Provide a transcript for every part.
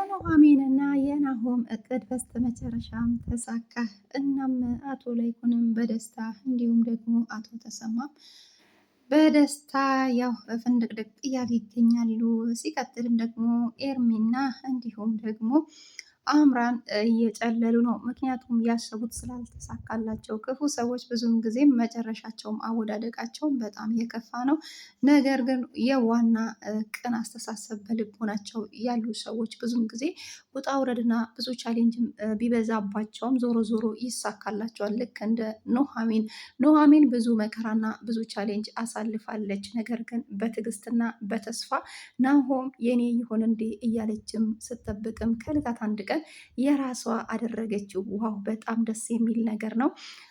የኑሃሚንና የናሆም እቅድ በስተመጨረሻም ተሳካ። እናም አቶ ለይኩንም በደስታ እንዲሁም ደግሞ አቶ ተሰማም በደስታ ያው ፍንድቅድቅ እያሉ ይገኛሉ። ሲቀጥልም ደግሞ ኤርሚና እንዲሁም ደግሞ አምራን እየጨለሉ ነው። ምክንያቱም ያሰቡት ስላልተሳካላቸው ክፉ ሰዎች ብዙም ጊዜ መጨረሻቸውም አወዳደቃቸውም በጣም የከፋ ነው። ነገር ግን የዋና ቅን አስተሳሰብ በልቦናቸው ያሉ ሰዎች ብዙም ጊዜ ውጣ ውረድና ብዙ ቻሌንጅም ቢበዛባቸውም ዞሮ ዞሮ ይሳካላቸዋል። ልክ እንደ ኑሃሚን ብዙ መከራና ብዙ ቻሌንጅ አሳልፋለች። ነገር ግን በትዕግስትና በተስፋ ናሆም የኔ ይሁን እንዴ እያለችም ስትጠብቅም ከዕለታት አንድ ቀን የራሷ አደረገችው። ዋው በጣም ደስ የሚል ነገር ነው።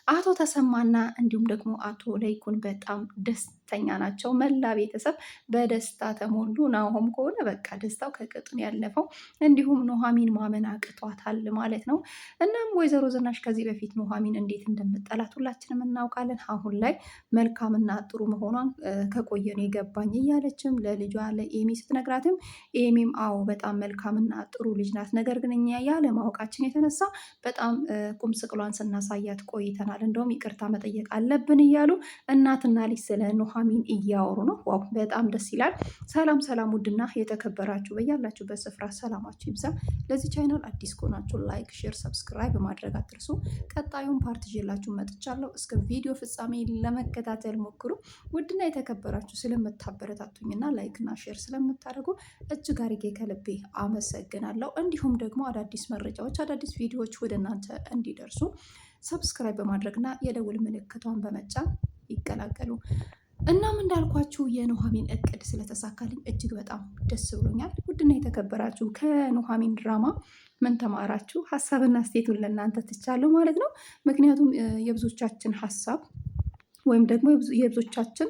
አቶ ተሰማና እንዲሁም ደግሞ አቶ ለይኩን በጣም ደስተኛ ናቸው። መላ ቤተሰብ በደስታ ተሞሉ። ናሆም ከሆነ በቃ ደስታው ከቅጡን ያለፈው፣ እንዲሁም ኑሃሚን ማመን አቅቷታል ማለት ነው። እናም ወይዘሮ ዝናሽ ከዚህ በፊት ኑሃሚን እንዴት እንደምጠላት ሁላችንም እናውቃለን። አሁን ላይ መልካምና ጥሩ መሆኗን ከቆየን የገባኝ እያለችም ለልጇ ለኤሚ ስትነግራትም ኤሚም አዎ በጣም መልካምና ጥሩ ልጅ ናት፣ ነገር ግን እኛ ያለ ማወቃችን የተነሳ በጣም ቁም ስቅሏን ስናሳያት ቆይተናል፣ እንደውም ይቅርታ መጠየቅ አለብን እያሉ እናትና ልጅ ስለ ኑሃሚን እያወሩ ነው። ዋው በጣም ደስ ይላል። ሰላም ሰላም፣ ውድና የተከበራችሁ በያላችሁበት ስፍራ ሰላማችሁ ይብዛ። ለዚህ ቻይናል አዲስ ከሆናችሁ ላይክ፣ ሼር፣ ሰብስክራይብ በማድረግ አትርሱ። ቀጣዩን ፓርት ይዤላችሁ መጥቻለሁ። እስከ ቪዲዮ ፍጻሜ ለመከታተል ሞክሩ። ውድና የተከበራችሁ ስለምታበረታቱኝና ላይክና ሼር ስለምታደርጉ እጅግ አርጌ ከልቤ አመሰግናለሁ። እንዲሁም ደግሞ አዳዲስ መረጃዎች አዳዲስ ቪዲዮዎች ወደ እናንተ እንዲደርሱ ሰብስክራይብ በማድረግና የደውል ምልክቷን በመጫን ይቀላቀሉ። እናም እንዳልኳችሁ የኑሃሚን እቅድ ስለተሳካልኝ እጅግ በጣም ደስ ብሎኛል። ውድና የተከበራችሁ ከኑሃሚን ድራማ ምን ተማራችሁ? ሀሳብና አስተያየቱን ለእናንተ ትቻለሁ ማለት ነው። ምክንያቱም የብዙዎቻችን ሀሳብ ወይም ደግሞ የብዙዎቻችን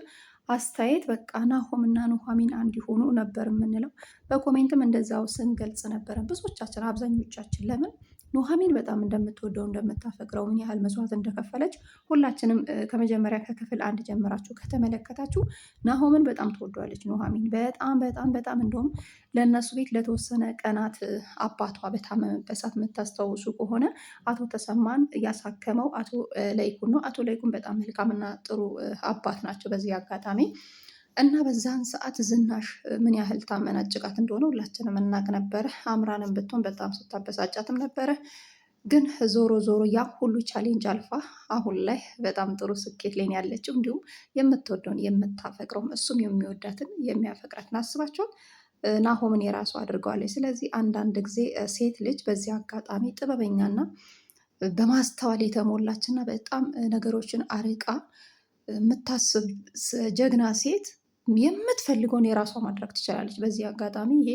አስተያየት በቃ ናሆም እና ኑሃሚን እንዲሆኑ ነበር የምንለው። በኮሜንትም እንደዛው ስንገልጽ ነበረ ብዙዎቻችን፣ አብዛኞቻችን። ለምን ኑሃሚን በጣም እንደምትወደው እንደምታፈቅረው፣ ምን ያህል መስዋዕት እንደከፈለች ሁላችንም ከመጀመሪያ ከክፍል አንድ ጀምራችሁ ከተመለከታችሁ ናሆምን በጣም ትወዷለች ኑሃሚን። በጣም በጣም በጣም እንደውም ለእነሱ ቤት ለተወሰነ ቀናት አባቷ በታመመበት ሰዓት የምታስታውሱ ከሆነ አቶ ተሰማን ያሳከመው አቶ ለይኩን ነው። አቶ ለይኩን በጣም መልካምና ጥሩ አባት ናቸው በዚህ አጋጣሚ። እና በዛን ሰዓት ዝናሽ ምን ያህል ታመናጭቃት እንደሆነ ሁላችንም እናቅ ነበረ። አምራንን ብትሆን በጣም ስታበሳጫትም ነበረ። ግን ዞሮ ዞሮ ያ ሁሉ ቻሌንጅ አልፋ አሁን ላይ በጣም ጥሩ ስኬት ላይ ያለችው፣ እንዲሁም የምትወደውን የምታፈቅረውም እሱም የሚወዳትን የሚያፈቅራትን አስባቸውን ናሆምን የራሱ አድርገዋለች። ስለዚህ አንዳንድ ጊዜ ሴት ልጅ በዚህ አጋጣሚ ጥበበኛና በማስተዋል የተሞላችና በጣም ነገሮችን አርቃ የምታስብ ጀግና ሴት የምትፈልገውን የራሷ ማድረግ ትችላለች። በዚህ አጋጣሚ ይሄ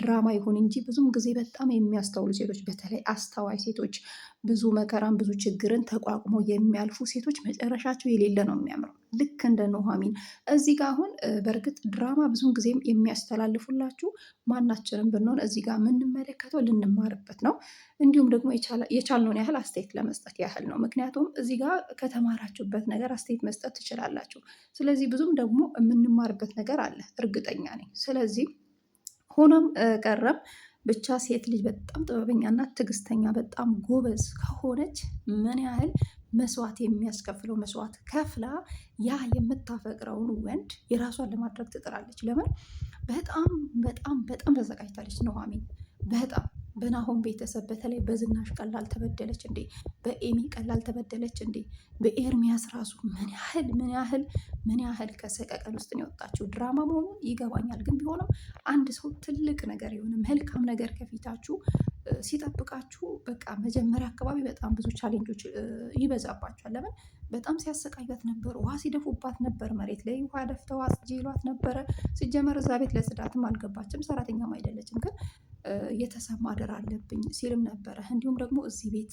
ድራማ ይሁን እንጂ ብዙም ጊዜ በጣም የሚያስተውሉ ሴቶች፣ በተለይ አስተዋይ ሴቶች፣ ብዙ መከራን ብዙ ችግርን ተቋቁመው የሚያልፉ ሴቶች መጨረሻቸው የሌለ ነው የሚያምረው። ልክ እንደ ኑሃሚን እዚህ ጋር አሁን በእርግጥ ድራማ ብዙም ጊዜም የሚያስተላልፉላችሁ ማናችንም ብንሆን እዚህ ጋር የምንመለከተው ልንማርበት ነው። እንዲሁም ደግሞ የቻልነውን ያህል አስተያየት ለመስጠት ያህል ነው። ምክንያቱም እዚህ ጋር ከተማራችሁበት ነገር አስተያየት መስጠት ትችላላችሁ። ስለዚህ ብዙም ደግሞ የምንማርበት ነገር አለ እርግጠኛ ነኝ። ስለዚህ ሆኖም ቀረም ብቻ ሴት ልጅ በጣም ጥበበኛና ትዕግስተኛ በጣም ጎበዝ ከሆነች ምን ያህል መስዋዕት የሚያስከፍለው መስዋዕት ከፍላ ያ የምታፈቅረውን ወንድ የራሷን ለማድረግ ትጥራለች። ለምን? በጣም በጣም በጣም ተዘጋጅታለች ኑሃሚን። በጣም በናሆም ቤተሰብ በተለይ በዝናሽ ቀላል ተበደለች እንዴ? በኤሚ ቀላል ተበደለች እንዴ? በኤርሚያስ ራሱ ምን ያህል ከሰቀቀን ውስጥ ነው የወጣችው። ድራማ መሆኑ ይገባኛል፣ ግን ቢሆንም አንድ ሰው ትልቅ ነገር የሆነ መልካም ነገር ከፊታችሁ ሲጠብቃችሁ በቃ መጀመሪያ አካባቢ በጣም ብዙ ቻሌንጆች ይበዛባቸዋል። ለምን? በጣም ሲያሰቃያት ነበር፣ ውሃ ሲደፉባት ነበር፣ መሬት ላይ ውሃ ደፍተው አጽጂ ይሏት ነበረ። ሲጀመር እዛ ቤት ለጽዳትም አልገባችም፣ ሰራተኛም አይደለችም። ግን የተሰማ አደራ አለብኝ ሲልም ነበረ። እንዲሁም ደግሞ እዚህ ቤት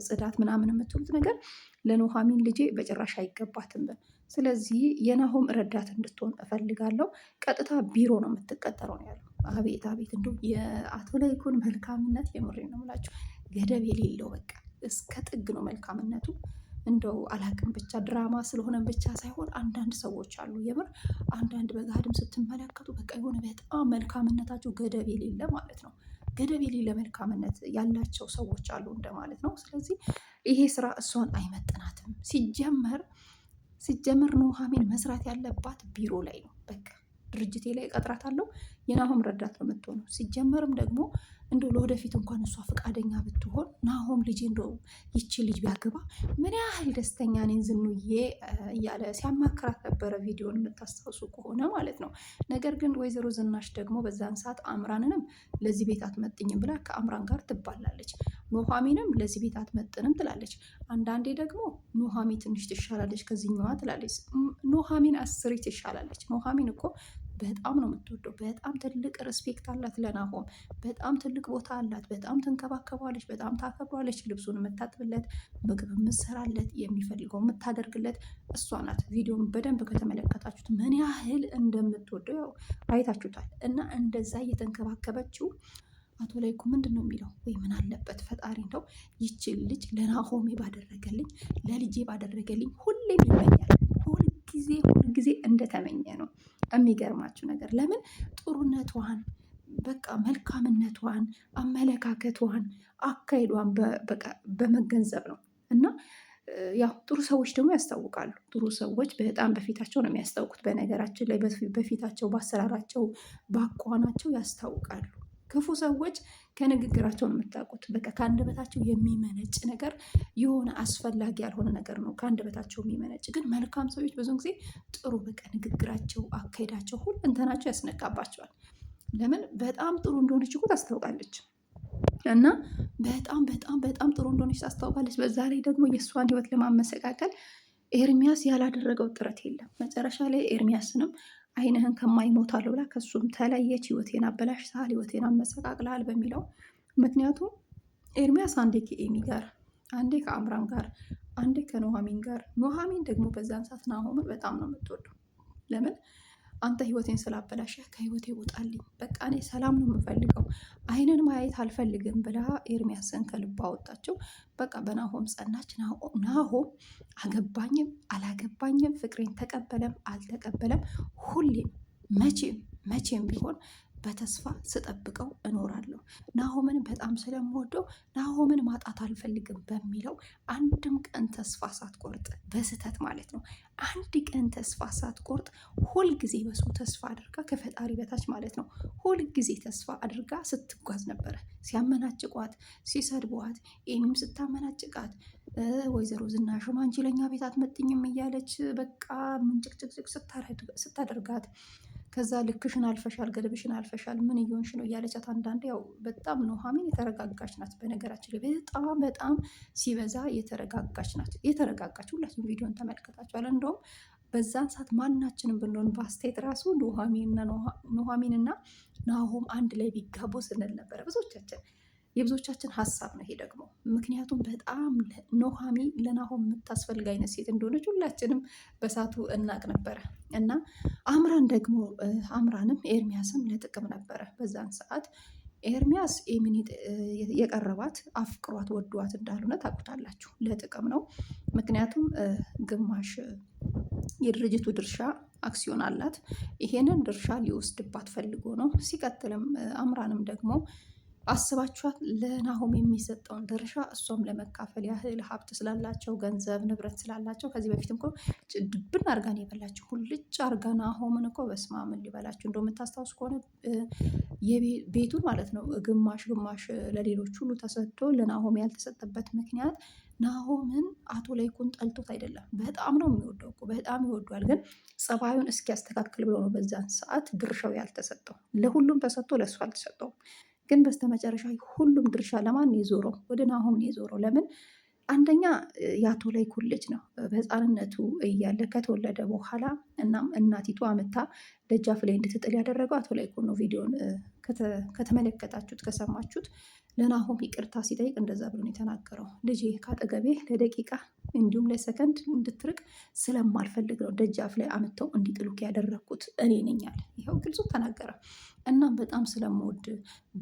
ጽዳት ምናምን የምትሉት ነገር ለኑሃሚን ልጄ በጭራሽ አይገባትም። ስለዚህ የናሆም ረዳት እንድትሆን እፈልጋለሁ። ቀጥታ ቢሮ ነው የምትቀጠረው ነው ያለው። አቤት አቤት! እንደው የአቶ ለይኩን መልካምነት የምሬን ነው የምላችሁ፣ ገደብ የሌለው በቃ እስከ ጥግ ነው መልካምነቱ። እንደው አላቅም ብቻ ድራማ ስለሆነ ብቻ ሳይሆን አንዳንድ ሰዎች አሉ የምር አንዳንድ በጋድም ስትመለከቱ በቃ የሆነ በጣም መልካምነታቸው ገደብ የሌለ ማለት ነው። ገደብ የሌለ መልካምነት ያላቸው ሰዎች አሉ እንደማለት ነው። ስለዚህ ይሄ ስራ እሷን አይመጥናትም። ሲጀመር ኑሃሚን መስራት ያለባት ቢሮ ላይ ነው። በቃ ድርጅቴ ላይ እቀጥራታለሁ፣ የናሆም ረዳት ነው የምትሆነው። ሲጀመርም ደግሞ እንደ ለወደፊት እንኳን እሷ ፈቃደኛ ብትሆን ናሆም ልጅ እንደ ይቺ ልጅ ቢያገባ ምን ያህል ደስተኛ ነኝ ዝኑዬ እያለ ሲያማክራት ነበረ፣ ቪዲዮን የምታስታውሱ ከሆነ ማለት ነው። ነገር ግን ወይዘሮ ዝናሽ ደግሞ በዛን ሰዓት አምራንንም ለዚህ ቤት አትመጥኝም ብላ ከአምራን ጋር ትባላለች። ኑሃሚንም ለዚህ ቤት አትመጥንም ትላለች። አንዳንዴ ደግሞ ኑሃሚ ትንሽ ትሻላለች ከዚህኛዋ ትላለች። ኑሃሚን አስሪ ትሻላለች። ኑሃሚን እኮ በጣም ነው የምትወደው። በጣም ትልቅ ሪስፔክት አላት ለናሆም። በጣም ትልቅ ቦታ አላት። በጣም ትንከባከቧለች፣ በጣም ታከብሯለች። ልብሱን የምታጥብለት፣ ምግብ የምትሰራለት፣ የሚፈልገው የምታደርግለት እሷ ናት። ቪዲዮን በደንብ ከተመለከታችሁት ምን ያህል እንደምትወደው ያው አይታችሁታል። እና እንደዛ እየተንከባከበችው አቶ ላይኩ ምንድን ነው የሚለው? ወይ ምን አለበት ፈጣሪ እንደው ይችን ልጅ ለናሆሜ ባደረገልኝ፣ ለልጄ ባደረገልኝ ሁሌም ይመኛል። ሁልጊዜ እንደተመኘ ነው። የሚገርማችሁ ነገር ለምን ጥሩነቷን፣ በቃ መልካምነቷን፣ አመለካከቷን፣ አካሄዷን በመገንዘብ ነው። እና ያው ጥሩ ሰዎች ደግሞ ያስታውቃሉ። ጥሩ ሰዎች በጣም በፊታቸው ነው የሚያስታውቁት። በነገራችን ላይ በፊታቸው፣ በአሰራራቸው፣ በአኳኋናቸው ያስታውቃሉ። ክፉ ሰዎች ከንግግራቸው ነው የምታውቁት። በቃ ከአንደበታቸው የሚመነጭ ነገር የሆነ አስፈላጊ ያልሆነ ነገር ነው ከአንደበታቸው የሚመነጭ። ግን መልካም ሰዎች ብዙ ጊዜ ጥሩ በቃ ንግግራቸው፣ አካሄዳቸው፣ ሁለንተናቸው ያስነቃባቸዋል። ለምን በጣም ጥሩ እንደሆነች እኮ ታስታውቃለች። እና በጣም በጣም በጣም ጥሩ እንደሆነች ታስታውቃለች። በዛ ላይ ደግሞ የእሷን ህይወት ለማመሰቃቀል ኤርሚያስ ያላደረገው ጥረት የለም። መጨረሻ ላይ ኤርሚያስንም አይንህን ከማይሞታለሁ ብላ ከሱም ተለየች። ህይወቴን አበላሽተሃል፣ ህይወቴን አመሰቃቅለሃል በሚለው ምክንያቱም ኤርሚያስ አንዴ ከኤሚ ጋር፣ አንዴ ከአምራን ጋር፣ አንዴ ከኑሃሚን ጋር። ኑሃሚን ደግሞ በዛን ሰዓት ናሆምን በጣም ነው የምትወደው። ለምን አንተ ህይወቴን ስላበላሸህ ከህይወቴ ውጣልኝ፣ በቃ እኔ ሰላም ነው የምፈልገው፣ አይንን ማየት አልፈልግም ብላ ኤርሚያስን ከልባ አወጣችው። በቃ በናሆም ጸናች። ናሆም አገባኝም አላገባኝም፣ ፍቅሬን ተቀበለም አልተቀበለም፣ ሁሌም መቼም ቢሆን በተስፋ ስጠብቀው እኖራለሁ። ናሆምን በጣም ስለምወደው ናሆምን ማጣት አልፈልግም በሚለው አንድም ቀን ተስፋ ሳትቆርጥ፣ በስህተት ማለት ነው፣ አንድ ቀን ተስፋ ሳትቆርጥ ሁልጊዜ በሱ ተስፋ አድርጋ ከፈጣሪ በታች ማለት ነው፣ ሁልጊዜ ተስፋ አድርጋ ስትጓዝ ነበረ። ሲያመናጭቋት፣ ሲሰድቧት፣ ኤሚም ስታመናጭቃት፣ ወይዘሮ ዝናሽም አንቺ ለኛ ቤት አትመጥኝም እያለች በቃ ምንጭቅጭቅጭቅ ስታደርጋት፣ ከዛ ልክሽን አልፈሻል፣ ገደብሽን አልፈሻል፣ ምን እየሆንሽ ነው እያለቻት። አንዳንዴ ያው በጣም ኑሃሚን የተረጋጋች ናት። በነገራችን ላይ በጣም ሲበዛ የተረጋጋች ናት። ሁላችሁም ቪዲዮን ተመልከታችኋል። እንደውም በዛን ሰዓት ማናችንም ብንሆን በአስተያየት ራሱ ኑሃሚንና ናሆም አንድ ላይ ቢጋቡ ስንል ነበረ የብዙዎቻችን ሀሳብ ነው ይሄ ደግሞ። ምክንያቱም በጣም ኑሃሚ ለናሆም የምታስፈልግ አይነት ሴት እንደሆነች ሁላችንም በሳቱ እናቅ ነበረ። እና አምራንም ኤርሚያስም ለጥቅም ነበረ በዛን ሰዓት። ኤርሚያስ ኤሚን የቀረባት አፍቅሯት ወዷት እንዳልሆነ ታውቁታላችሁ። ለጥቅም ነው። ምክንያቱም ግማሽ የድርጅቱ ድርሻ አክሲዮን አላት። ይሄንን ድርሻ ሊወስድባት ፈልጎ ነው። ሲቀጥልም አምራንም ደግሞ አስባችኋት ለናሆም የሚሰጠውን ድርሻ እሷም ለመካፈል ያህል ሀብት ስላላቸው፣ ገንዘብ ንብረት ስላላቸው ከዚህ በፊትም እኮ ድብን አርጋን የበላቸው ሁልጭ አርጋ ናሆምን እኮ በስማምን ሊበላቸው። እንደው የምታስታውስ ከሆነ ቤቱን ማለት ነው ግማሽ ለሌሎች ሁሉ ተሰጥቶ ለናሆም ያልተሰጠበት ምክንያት ናሆምን አቶ ላይኩን ጠልቶት አይደለም። በጣም ነው የሚወደው እኮ በጣም ይወዷል። ግን ጸባዩን እስኪያስተካክል ብሎ ነው በዛን ሰዓት ድርሻው ያልተሰጠው። ለሁሉም ተሰጥቶ ለእሱ አልተሰጠውም። ግን በስተመጨረሻ ሁሉም ድርሻ ለማን የዞረው? ወደ ናሆም የዞረው። ለምን? አንደኛ የአቶ ላይኩን ልጅ ነው። በህፃንነቱ እያለ ከተወለደ በኋላ እናም እናቲቱ አምታ ደጃፍ ላይ እንድትጥል ያደረገው አቶ ላይኩን ነው። ቪዲዮን ከተመለከታችሁት ከሰማችሁት ለናሆም ይቅርታ ሲጠይቅ እንደዛ ብሎ ነው የተናገረው። ልጄ ካጠገቤ ለደቂቃ እንዲሁም ለሰከንድ እንድትርቅ ስለማልፈልግ ነው ደጃፍ ላይ አምተው እንዲጥሉክ ያደረግኩት እኔ ነኝ አለ። ይኸው ግልጹ ተናገረ። እናም በጣም ስለምወድ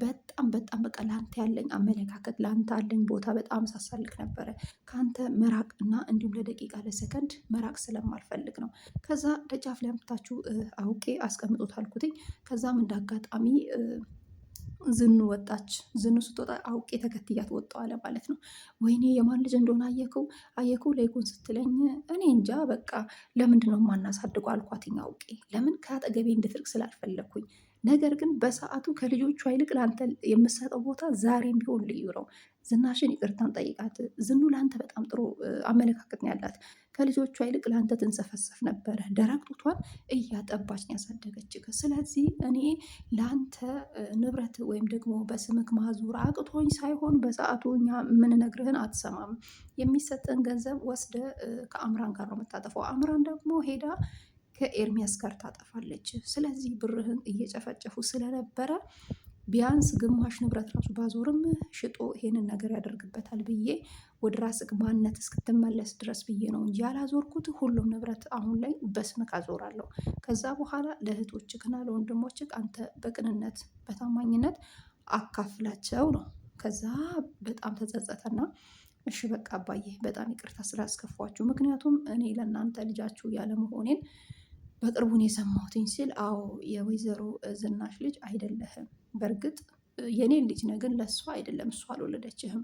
በጣም በቃ ለአንተ ያለኝ አመለካከት፣ ለአንተ ያለኝ ቦታ በጣም ሳሳልክ ነበረ። ከአንተ መራቅ እና እንዲሁም ለደቂቃ ለሰከንድ መራቅ ስለማልፈልግ ነው። ከዛ ደጃፍ ላይ አምጥታችሁ አውቄ አስቀምጦት አልኩትኝ። ከዛም እንዳጋጣሚ ዝኑ ወጣች። ዝኑ ስትወጣ አውቄ ተከትያት ወጣሁ አለ ማለት ነው። ወይኔ የማን ልጅ እንደሆነ አየከው ላይኩን ስትለኝ እኔ እንጃ በቃ ለምንድን ነው የማናሳድገው አልኳትኝ አውቄ። ለምን ከአጠገቤ እንድትርቅ ስላልፈለግኩኝ። ነገር ግን በሰዓቱ ከልጆቿ ይልቅ ለአንተ የምሰጠው ቦታ ዛሬም ቢሆን ልዩ ነው። ዝናሽን ይቅርታን ጠይቃት። ዝኑ ለአንተ በጣም ጥሩ አመለካከት ነው ያላት። ከልጆቿ ይልቅ ለአንተ ትንሰፈሰፍ ነበረ። ደረቅ ጡቷን እያጠባች ነው ያሳደገች። ስለዚህ እኔ ለአንተ ንብረት ወይም ደግሞ በስምክ ማዞር አቅቶኝ ሳይሆን በሰዓቱ እኛ የምንነግርህን አትሰማም። የሚሰጥን ገንዘብ ወስደ ከአምራን ጋር ነው የምታጠፋው። አምራን ደግሞ ሄዳ ከኤርሚያስ ጋር ታጠፋለች። ስለዚህ ብርህን እየጨፈጨፉ ስለነበረ ቢያንስ ግማሽ ንብረት ራሱ ባዞርም ሽጦ ይሄንን ነገር ያደርግበታል ብዬ ወደ ራስህ ማንነት እስክትመለስ ድረስ ብዬ ነው እንጂ ያላዞርኩት። ሁሉም ንብረት አሁን ላይ በስምክ አዞራለሁ። ከዛ በኋላ ለእህቶችህና ለወንድሞችህ አንተ በቅንነት በታማኝነት አካፍላቸው ነው። ከዛ በጣም ተጸጸተና እሺ በቃ አባዬ በጣም ይቅርታ ስላስከፏችሁ፣ ምክንያቱም እኔ ለእናንተ ልጃችሁ ያለመሆኔን በቅርቡን የሰማሁትኝ ሲል፣ አዎ የወይዘሮ ዝናሽ ልጅ አይደለህም። በእርግጥ የኔን ልጅ ነህ፣ ግን ለእሷ አይደለም፣ እሷ አልወለደችህም።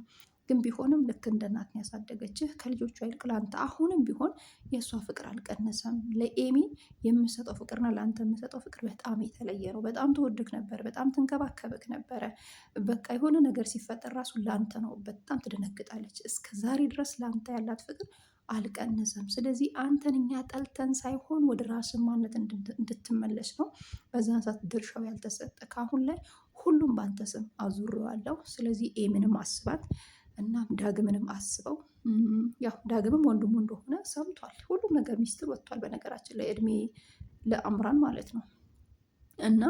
ግን ቢሆንም ልክ እንደ እናት ያሳደገችህ ከልጆቿ ይልቅ ለአንተ አሁንም ቢሆን የእሷ ፍቅር አልቀነሰም። ለኤሚ የምሰጠው ፍቅርና ለአንተ የምሰጠው ፍቅር በጣም የተለየ ነው። በጣም ትወድክ ነበር፣ በጣም ትንከባከብክ ነበረ። በቃ የሆነ ነገር ሲፈጠር ራሱ ለአንተ ነው። በጣም ትደነግጣለች። እስከ ዛሬ ድረስ ለአንተ ያላት ፍቅር አልቀነሰም። ስለዚህ አንተን እኛ ጠልተን ሳይሆን ወደ ራስን ማንነት እንድትመለስ ነው በዛን ሰዓት ድርሻው ያልተሰጠ። ከአሁን ላይ ሁሉም በአንተ ስም አዙሬዋለሁ። ስለዚህ ኤምንም አስባት እናም ዳግምንም አስበው። ያው ዳግምም ወንድሙ እንደሆነ ሰምቷል። ሁሉም ነገር ሚስጥር ወጥቷል። በነገራችን ላይ እድሜ ለአምራን ማለት ነው። እና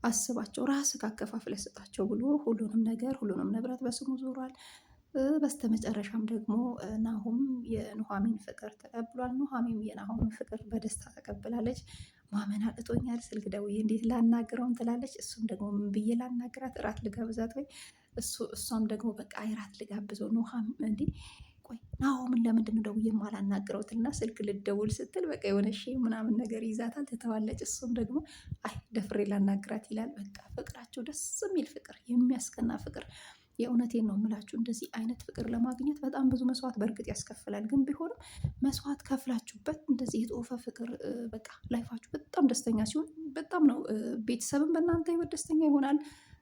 አስባቸው፣ ራስህ ካከፋፍለህ ስጣቸው ብሎ ሁሉንም ነገር ሁሉንም ንብረት በስሙ ዞሯል። በስተመጨረሻም ደግሞ ናሆም የኑሐሚን ፍቅር ተቀብሏል። ኑሐሚንም የናሆምን ፍቅር በደስታ ተቀብላለች። ማመን አቅቶኛል፣ ስልክ ደውዬ እንዴት ላናግረውም ትላለች። እሱም ደግሞ ምን ብዬ ላናግራት፣ እራት ልጋብዛት ወይ? እሷም ደግሞ በቃ እራት ልጋብዘው። ኑሐም እንዴ ቆይ ናሆምን ለምንድን ነው ደውዬ የማላናግረው ትልና ስልክ ልደውል ስትል በቃ የሆነ ምናምን ነገር ይዛታል፣ ትተዋለች። እሱም ደግሞ አይ ደፍሬ ላናግራት ይላል። በቃ ፍቅራቸው ደስ የሚል ፍቅር፣ የሚያስቀና ፍቅር። የእውነቴን ነው የምላችሁ። እንደዚህ አይነት ፍቅር ለማግኘት በጣም ብዙ መስዋዕት በእርግጥ ያስከፍላል። ግን ቢሆንም መስዋዕት ከፍላችሁበት እንደዚህ የጦፈ ፍቅር በቃ ላይፋችሁ በጣም ደስተኛ ሲሆን በጣም ነው ቤተሰብም በእናንተ ህይወት ደስተኛ ይሆናል።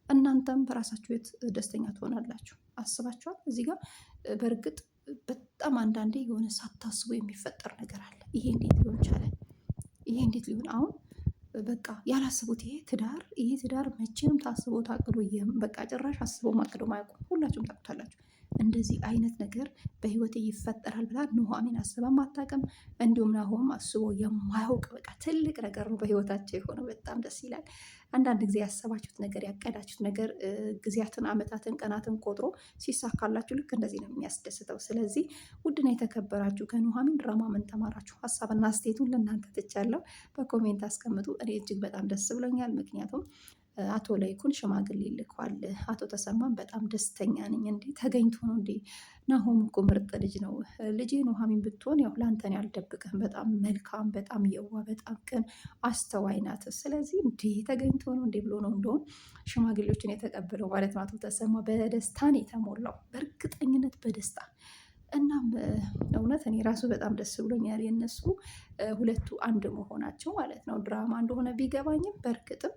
እናንተም በራሳችሁ ህይወት ደስተኛ ትሆናላችሁ። አስባችኋል? እዚህ ጋር በእርግጥ በጣም አንዳንዴ የሆነ ሳታስቡ የሚፈጠር ነገር አለ። ይሄ እንዴት ሊሆን ቻለ? ይሄ እንዴት ሊሆን አሁን በቃ ያላስቡት ይሄ ትዳር መቼም ታስቦ ታቅዶ በቃ ጭራሽ አስቦ ማቅዶ ማያውቁ ሁላችሁም ታውቁታላችሁ። እንደዚህ አይነት ነገር በህይወቴ ይፈጠራል ብላ ኑሐሚን አስባም አታውቅም። እንዲሁም ናሆም አስቦ የማያውቅ በቃ ትልቅ ነገር ነው በህይወታቸው የሆነው። በጣም ደስ ይላል። አንዳንድ ጊዜ ያሰባችሁት ነገር ያቀዳችሁት ነገር ጊዜያትን፣ አመታትን፣ ቀናትን ቆጥሮ ሲሳካላችሁ ልክ እንደዚህ ነው የሚያስደስተው። ስለዚህ ውድና የተከበራችሁ ከኑሐሚን ድራማ ምን ተማራችሁ? ሀሳብና አስተያየቱን ለእናንተ ትቻለሁ። በኮሜንት አስቀምጡ። እኔ እጅግ በጣም ደስ ብሎኛል። ምክንያቱም አቶ ላይኩን ሽማግሌ ልኳል። አቶ ተሰማን በጣም ደስተኛ ነኝ። እንዴ ተገኝቶ ነው እንዴ? ናሆም እኮ ምርጥ ልጅ ነው። ልጄ ኑሐሚን ብትሆን ያው ላንተን ያልደብቅህም በጣም መልካም፣ በጣም የዋ፣ በጣም ቅን፣ አስተዋይ ናት። ስለዚህ እንዴ ተገኝቶ ነው እንዴ ብሎ ነው እንደውም ሽማግሌዎችን የተቀበለው ማለት ነው። አቶ ተሰማ በደስታ ነው የተሞላው፣ በእርግጠኝነት በደስታ። እናም እውነት እኔ ራሱ በጣም ደስ ብሎኛል የነሱ ሁለቱ አንድ መሆናቸው ማለት ነው። ድራማ እንደሆነ ቢገባኝም በእርግጥም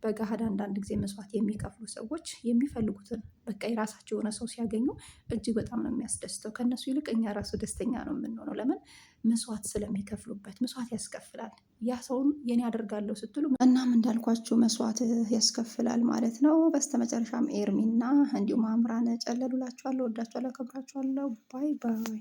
በገሃድ አንዳንድ ጊዜ መስዋዕት የሚከፍሉ ሰዎች የሚፈልጉትን በቃ የራሳቸው የሆነ ሰው ሲያገኙ እጅግ በጣም ነው የሚያስደስተው። ከእነሱ ይልቅ እኛ ራሱ ደስተኛ ነው የምንሆነው። ለምን? መስዋዕት ስለሚከፍሉበት። መስዋዕት ያስከፍላል። ያ ሰውን የኔ አደርጋለሁ ስትሉ እናም እንዳልኳችሁ መስዋዕት ያስከፍላል ማለት ነው። በስተመጨረሻም ኤርሚና እንዲሁም አምራን ጨለሉላችኋለሁ። ወዳችኋለሁ፣ አከብራችኋለሁ። ባይ ባይ።